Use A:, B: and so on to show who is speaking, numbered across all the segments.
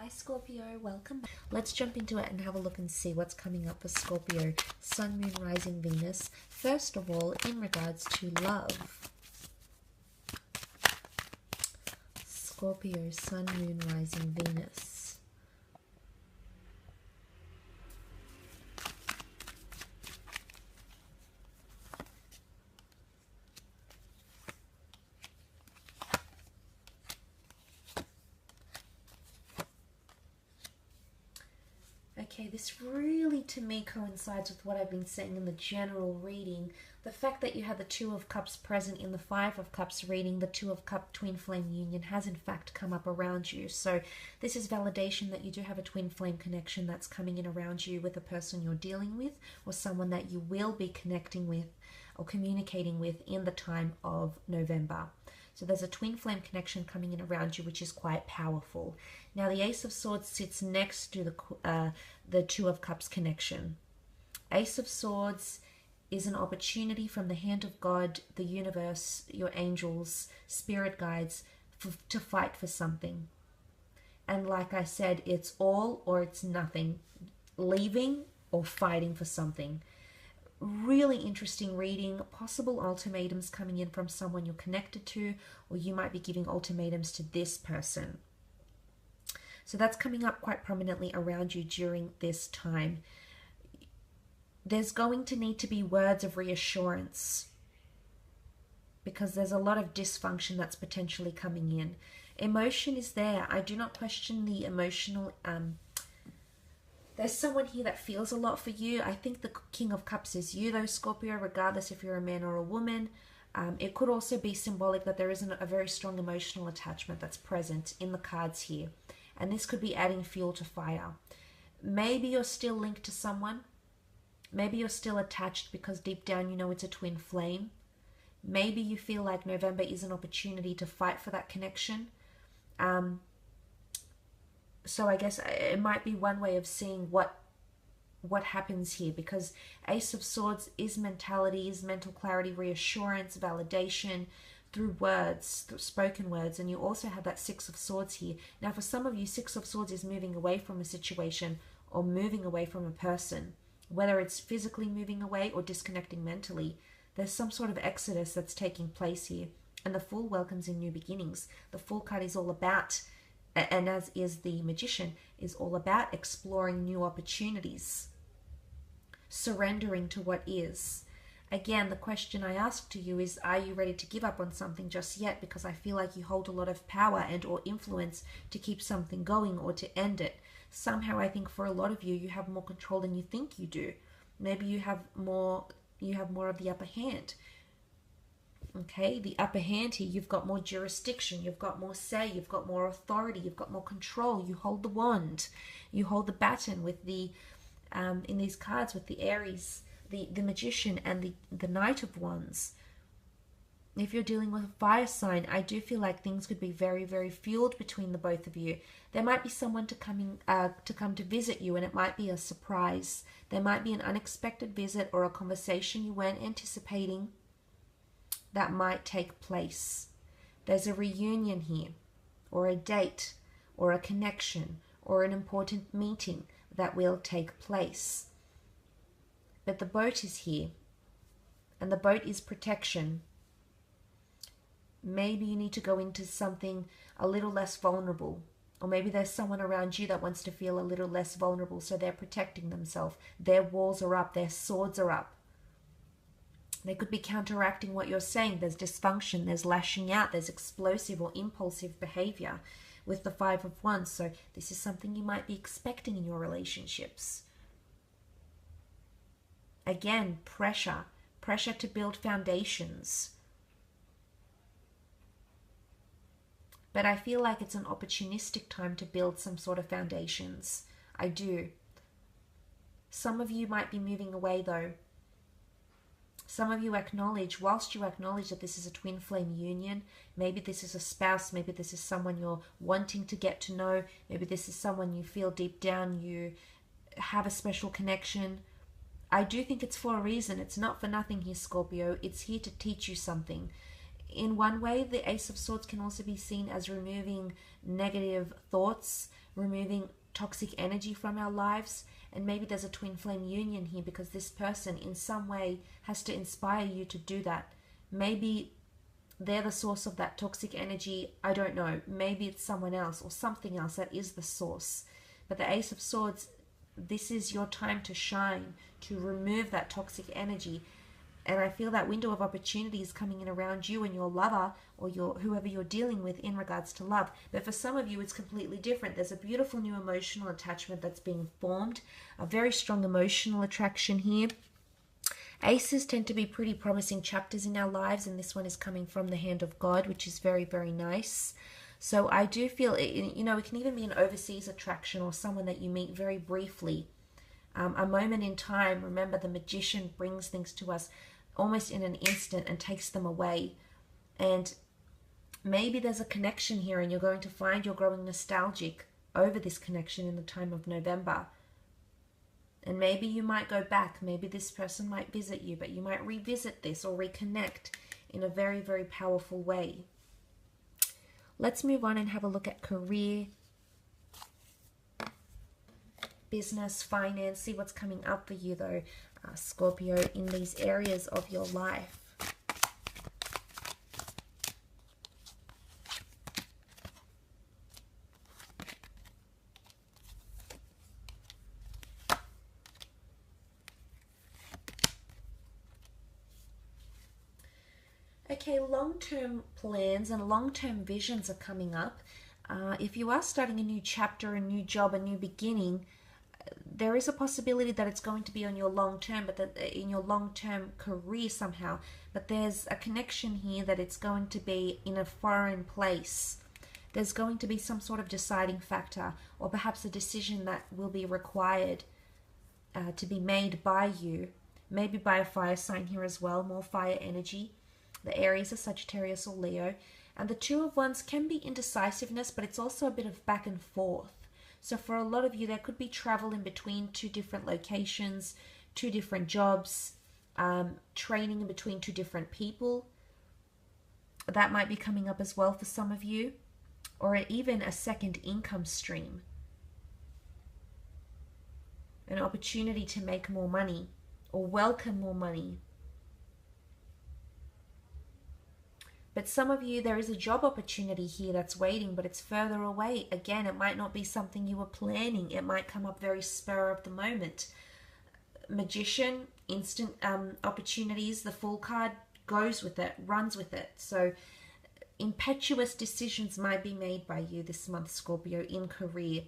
A: Hi Scorpio, welcome back. Let's jump into it and have a look and see what's coming up for Scorpio, Sun, Moon, Rising, Venus. First of all, in regards to love. Scorpio, Sun, Moon, Rising, Venus. Okay, this really to me coincides with what I've been saying in the general reading. The fact that you have the Two of Cups present in the Five of Cups reading, the Two of Cups twin flame union has in fact come up around you. So this is validation that you do have a twin flame connection that's coming in around you with a person you're dealing with or someone that you will be connecting with or communicating with in the time of November. So there's a twin flame connection coming in around you, which is quite powerful. Now, the Ace of Swords sits next to the Two of Cups connection. Ace of Swords is an opportunity from the hand of God, the universe, your angels, spirit guides, to fight for something. And like I said, it's all or it's nothing. Leaving or fighting for something. Really interesting reading, possible ultimatums coming in from someone you're connected to, or you might be giving ultimatums to this person. So that's coming up quite prominently around you during this time. There's going to need to be words of reassurance because there's a lot of dysfunction that's potentially coming in. Emotion is there. I do not question the emotional there's someone here that feels a lot for you. I think the King of Cups is you though, Scorpio, regardless if you're a man or a woman. It could also be symbolic that there isn't a very strong emotional attachment that's present in the cards here. And this could be adding fuel to fire. Maybe you're still linked to someone. Maybe you're still attached because deep down you know it's a twin flame. Maybe you feel like November is an opportunity to fight for that connection. So I guess it might be one way of seeing what happens here, because Ace of Swords is mentality, is mental clarity, reassurance, validation through words, through spoken words. And you also have that Six of Swords here. Now for some of you, Six of Swords is moving away from a situation or moving away from a person, whether it's physically moving away or disconnecting mentally. There's some sort of exodus that's taking place here. And the Fool welcomes in new beginnings. The Fool card is all about, and as is the Magician, is all about exploring new opportunities, surrendering to what is. Again, the question I ask to you is, are you ready to give up on something just yet? Because I feel like you hold a lot of power and or influence to keep something going or to end it. Somehow I think for a lot of you, you have more control than you think you do. Maybe you have more of the upper hand. Okay, the upper hand here, you've got more jurisdiction, you've got more say, you've got more authority, you've got more control, you hold the wand, you hold the baton with the, in these cards with the Aries, the Magician and the Knight of Wands. If you're dealing with a fire sign, I do feel like things could be very, very fueled between the both of you. There might be someone to come to visit you, and it might be a surprise. There might be an unexpected visit or a conversation you weren't anticipating that might take place. There's a reunion here, or a date, or a connection, or an important meeting that will take place. But the boat is here, and the boat is protection. Maybe you need to go into something a little less vulnerable, or maybe there's someone around you that wants to feel a little less vulnerable, so they're protecting themselves. Their walls are up, their swords are up. They could be counteracting what you're saying. There's dysfunction, there's lashing out, there's explosive or impulsive behavior with the Five of Wands. So this is something you might be expecting in your relationships. Again, pressure to build foundations. But I feel like it's an opportunistic time to build some sort of foundations. I do. Some of you might be moving away though. Some of you whilst you acknowledge that this is a twin flame union, maybe this is a spouse, maybe this is someone you're wanting to get to know, maybe this is someone you feel deep down you have a special connection. I do think it's for a reason. It's not for nothing here, Scorpio. It's here to teach you something. In one way, the Ace of Swords can also be seen as removing negative thoughts, removing toxic energy from our lives. And maybe there's a twin flame union here because this person in some way has to inspire you to do that. Maybe they're the source of that toxic energy. I don't know. Maybe it's someone else or something else that is the source. But the Ace of Swords, this is your time to shine, to remove that toxic energy. And I feel that window of opportunity is coming in around you and your lover or whoever you're dealing with in regards to love. But for some of you, it's completely different. There's a beautiful new emotional attachment that's being formed, a very strong emotional attraction here. Aces tend to be pretty promising chapters in our lives, and this one is coming from the hand of God, which is very, very nice. So I do feel, it can even be an overseas attraction or someone that you meet very briefly. A moment in time. Remember, the magician brings things to us almost in an instant and takes them away. And maybe there's a connection here and you're going to find you're growing nostalgic over this connection in the time of November. And maybe you might go back. Maybe this person might visit you, but you might revisit this or reconnect in a very, very powerful way. Let's move on and have a look at career, business, finance. See what's coming up for you though, Scorpio, in these areas of your life. Okay, long-term plans and long-term visions are coming up. If you are starting a new chapter, a new job, a new beginning, there is a possibility that it's going to be on your long term, but that in your long-term career somehow. But there's a connection here that it's going to be in a foreign place. There's going to be some sort of deciding factor, or perhaps a decision that will be required to be made by you. Maybe by a fire sign here as well, more fire energy. The Aries, a Sagittarius or Leo. And the Two of Wands can be indecisiveness, but it's also a bit of back and forth. So for a lot of you, there could be travel in between two different locations, two different jobs, training in between two different people. That might be coming up as well for some of you. Or even a second income stream. An opportunity to make more money or welcome more money. But some of you, there is a job opportunity here that's waiting, but it's further away. Again, it might not be something you were planning. It might come up very spur of the moment. Magician, instant opportunities. The Fool card goes with it, runs with it. So impetuous decisions might be made by you this month, Scorpio, in career,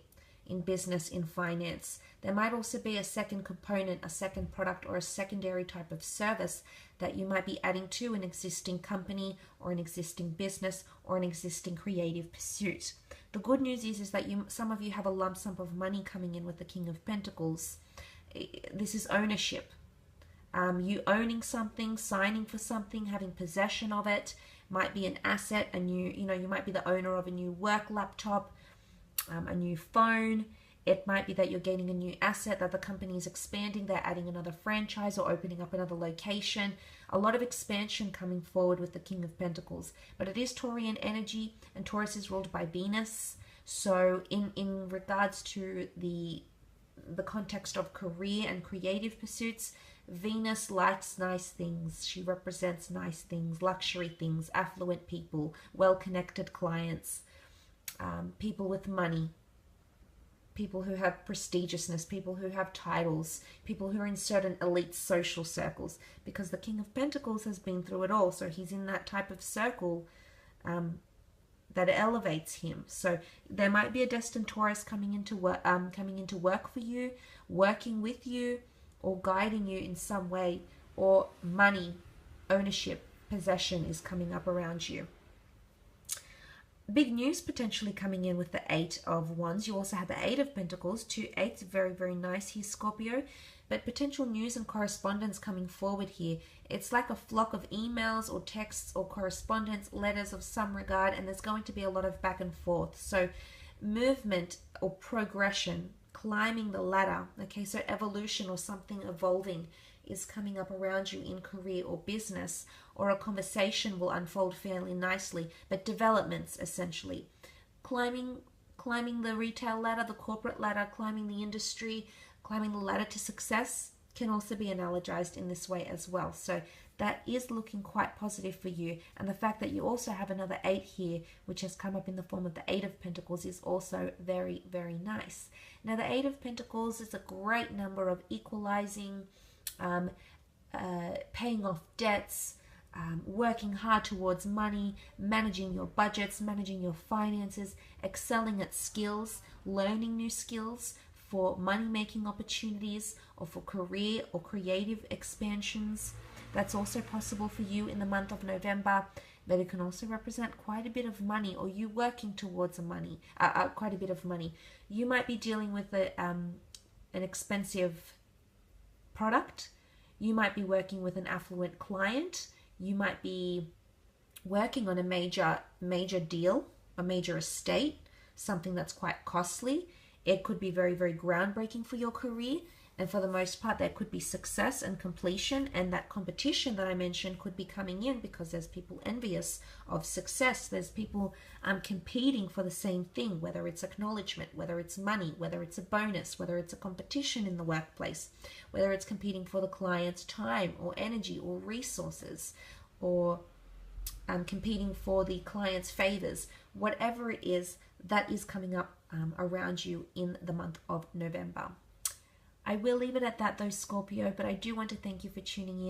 A: in business, in finance. There might also be a second component, a second product, or a secondary type of service that you might be adding to an existing company or an existing business or an existing creative pursuit. The good news is that some of you have a lump sum of money coming in with the King of Pentacles. This is ownership. You owning something, signing for something, having possession of it. Might be an asset, you might be the owner of a new work laptop, a new phone. It might be that you're gaining a new asset, that the company is expanding, they're adding another franchise or opening up another location. A lot of expansion coming forward with the King of Pentacles. But it is Taurian energy, and Taurus is ruled by Venus. So in regards to the context of career and creative pursuits, Venus likes nice things. She represents nice things, luxury things, affluent people, well-connected clients, people with money. People who have prestigiousness, people who have titles, people who are in certain elite social circles, because the King of Pentacles has been through it all. So he's in that type of circle that elevates him. So there might be a destined Taurus coming into work for you, working with you, or guiding you in some way, or money, ownership, possession is coming up around you. Big news potentially coming in with the Eight of Wands. You also have the Eight of Pentacles. 2 8s, very, very nice here, Scorpio. But potential news and correspondence coming forward here. It's like a flock of emails or texts or correspondence, letters of some regard, and there's going to be a lot of back and forth. So movement or progression, climbing the ladder. Okay, so evolution or something evolving is coming up around you in career or business, or a conversation will unfold fairly nicely, but developments essentially. Climbing the retail ladder, the corporate ladder, climbing the industry, climbing the ladder to success can also be analogized in this way as well. So that is looking quite positive for you. And the fact that you also have another 8 here, which has come up in the form of the 8 of Pentacles, is also very, very nice. Now, the 8 of Pentacles is a great number of equalizing, paying off debts, working hard towards money, managing your budgets, managing your finances, excelling at skills, learning new skills for money-making opportunities or for career or creative expansions. That's also possible for you in the month of November, but it can also represent quite a bit of money, or you working towards quite a bit of money. You might be dealing with an expensive product. You might be working with an affluent client. You might be working on a major deal, a major estate, something that's quite costly. It could be very, very groundbreaking for your career. And for the most part, there could be success and completion, and that competition that I mentioned could be coming in because there's people envious of success. There's people competing for the same thing, whether it's acknowledgement, whether it's money, whether it's a bonus, whether it's a competition in the workplace, whether it's competing for the client's time or energy or resources, or competing for the client's favors. Whatever it is, that is coming up around you in the month of November. I will leave it at that though, Scorpio, but I do want to thank you for tuning in.